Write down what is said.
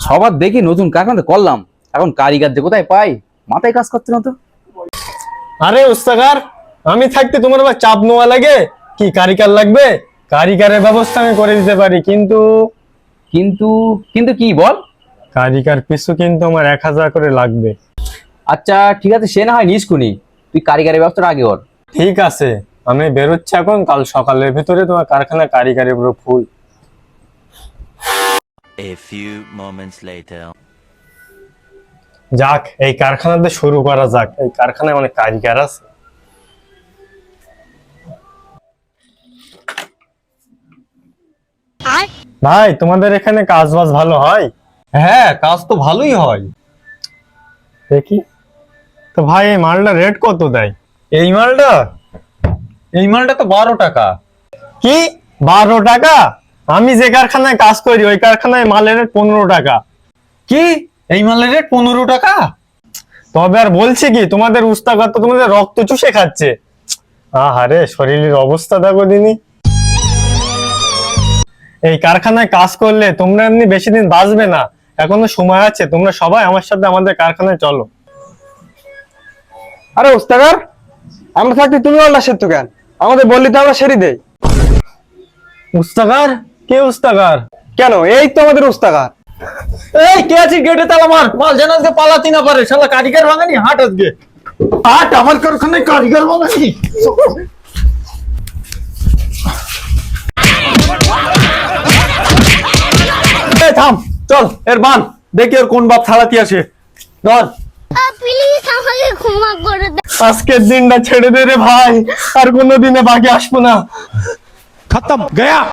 সবার দেখি নতুন কারখানাতে করলাম, এখন কারিগর যে কোথায় পাই মাথায় কাজ করছে না তো। আরে উস্তাকার, আমি থাকতে তোমার আবার চাপ নেওয়া লাগে কি? কারিগর লাগবে, কারিগরের ব্যবস্থা আমি করে দিতে পারি, কিন্তু কিন্তু কিন্তু কি বল? কারিগর পিছু কিন্তু আমার 1000 করে লাগবে। আচ্ছা ঠিক আছে, সে না হয় নিষ্কুনি, তুই কারিগরের ব্যবস্থাটা আগে কর। ঠিক আছে, আমি বেরোচ্ছি এখন, কাল সকালের ভিতরে তোমার কারখানা কারিগরের পুরো ফুল। A few moments later. যাক, এই কারখানাতে শুরু করা যাক, এই কারখানায় অনেক কারিগর আছে। ভাই, তোমাদের এখানে কাজ বাজ ভালো হয়? হ্যাঁ, কাজ তো ভালোই হয়। দেখি তো ভাই, এই মালটা রেট কত দেয়? এই মালটা এই মালটা তো 12 টাকা। কি, 12 টাকা? আমি যে কারখানায় কাজ করি ওই কারখানায় মালের রেট 15 টাকা। কি, এই মালের রেট 15 টাকা? তবে আর বলছি কি, তোমাদের উস্তাকার তো তোমাদের রক্ত চুষে খাচ্ছে। আহারে, শরীরের অবস্থা দেখো দিনি। এই কারখানায় কাজ করলে তোমরা এমনি বেশি দিন বাঁচবে না, এখনো সময় আছে, তোমরা সবাই আমার সাথে আমাদের কারখানায় চলো। আরে উস্তাকার, আমরা থাকতে তুমি মালটা সেদ্ধ কেন? আমাদের বললি তো আমরা সেরি দেই। উস্তাকার? কে উস্তাকার? কেন, এই তো আমাদের উস্তাকার। এই কে আছে গেটে তালা মার, মাল যেন আজকে পালাতে না পারে। শালা কারিগর ভাঙানি, হাট আজকে হাট, আমার কারখানায় কারিগর ভাঙানি। এই থাম, চল এর বান দেখি ওর কোন বাপ থালাতি আসে। ধর, প্লিজ আমাকে ক্ষমা করে দে। আজকের দিনটা ছেড়ে দে রে ভাই, আর কোনো দিনে বাকি আসবো না। খতম গয়া।